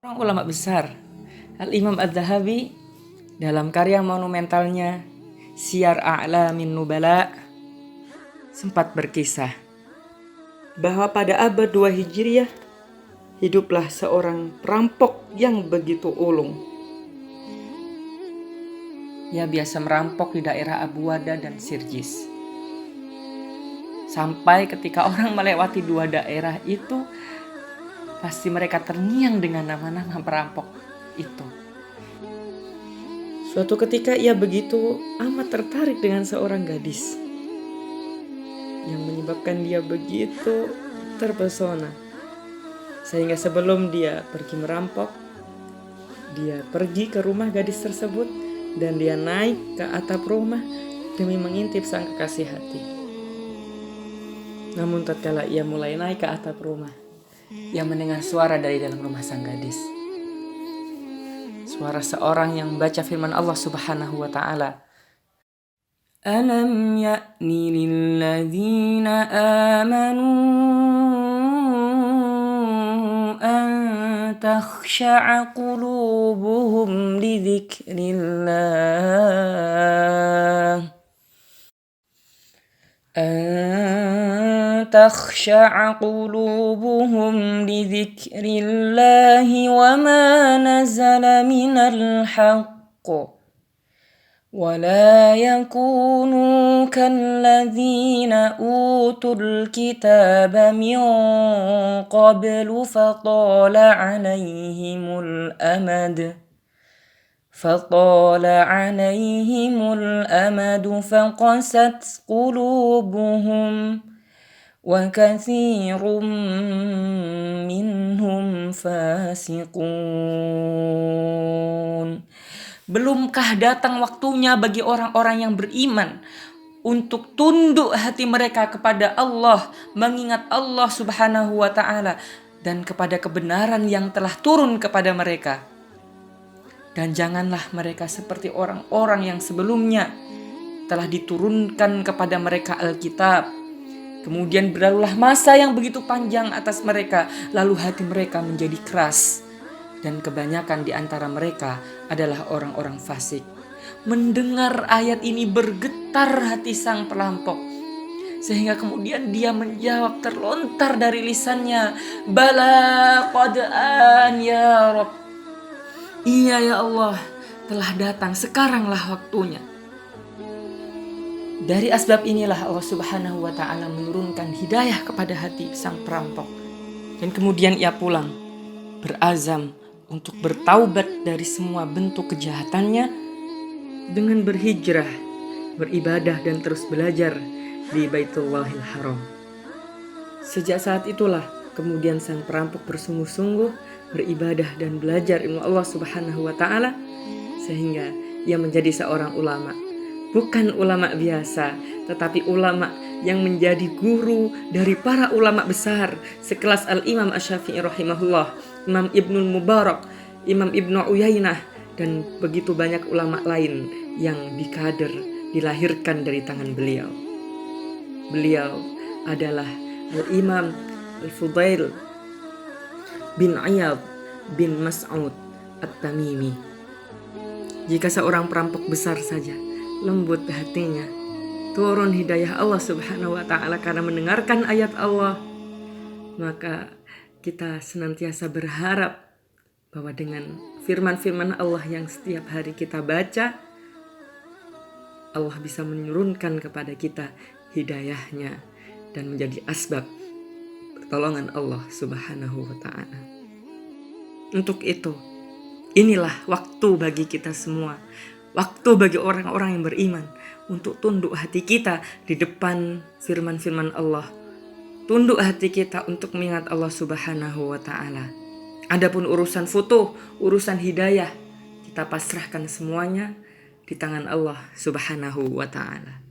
Seorang ulama besar, Al-Imam Adz-Dzahabi, dalam karya monumentalnya Siyar A'lamin Nubala, sempat berkisah bahwa pada abad 2 Hijriah hiduplah seorang perampok yang begitu ulung. Ia biasa merampok di daerah Abu Wada dan Sirjis. Sampai ketika orang melewati dua daerah itu, pasti mereka terngiang dengan nama-nama perampok itu. Suatu ketika ia begitu amat tertarik dengan seorang gadis, yang menyebabkan dia begitu terpesona. Sehingga sebelum dia pergi merampok, dia pergi ke rumah gadis tersebut dan dia naik ke atap rumah demi mengintip sang kekasih hati. Namun tatkala ia mulai naik ke atap rumah, ia mendengar suara dari dalam rumah sang gadis. Suara seorang yang membaca firman Allah Subhanahu wa ta'ala. Alam ya'ni lilladzina amanu an takhsha'a qulubuhum li dzikrillah. تخشع قلوبهم لذكر الله وما نزل من الحق ولا يكونوا كالذين أوتوا الكتاب من قبل فطال عليهم الأمد فقست قلوبهم وكثير منهم فاسقون. Belumkah datang waktunya bagi orang-orang yang beriman untuk tunduk hati mereka kepada Allah, mengingat Allah Subhanahu wa ta'ala dan kepada kebenaran yang telah turun kepada mereka. Dan janganlah mereka seperti orang-orang yang sebelumnya telah diturunkan kepada mereka Alkitab. Kemudian berlalulah masa yang begitu panjang atas mereka, lalu hati mereka menjadi keras. Dan kebanyakan di antara mereka adalah orang-orang fasik. Mendengar ayat ini bergetar hati sang perampok. Sehingga kemudian dia menjawab terlontar dari lisannya, Bala qad'an ya Rabb. Iya ya Allah, telah datang, sekaranglah waktunya. Dari asbab inilah Allah Subhanahu wa ta'ala menurunkan hidayah kepada hati sang perampok. Dan kemudian ia pulang, berazam untuk bertaubat dari semua bentuk kejahatannya dengan berhijrah, beribadah dan terus belajar di Baitullahil Haram. Sejak saat itulah kemudian sang perampok bersungguh-sungguh beribadah dan belajar ilmu Allah Subhanahu wa ta'ala sehingga ia menjadi seorang ulama. Bukan ulama biasa, tetapi ulama yang menjadi guru dari para ulama besar sekelas Al-Imam Asy-Syafi'i rahimahullah, Imam Ibnul Mubarak, Imam Ibnu Uyainah, dan begitu banyak ulama lain yang dikader, dilahirkan dari tangan beliau. Beliau adalah Al-Imam Al-Fudail bin Iyad bin Mas'ud At-Tamimi. Jika seorang perampok besar saja lembut hatinya, turun hidayah Allah Subhanahu wa ta'ala karena mendengarkan ayat Allah, maka kita senantiasa berharap bahwa dengan firman-firman Allah yang setiap hari kita baca, Allah bisa menurunkan kepada kita hidayahnya dan menjadi asbab pertolongan Allah Subhanahu wa ta'ala. Untuk itu, inilah waktu bagi kita semua, waktu bagi orang-orang yang beriman untuk tunduk hati kita di depan firman-firman Allah. Tunduk hati kita untuk mengingat Allah Subhanahu wa ta'ala. Adapun urusan futuh, urusan hidayah, kita pasrahkan semuanya di tangan Allah Subhanahu wa ta'ala.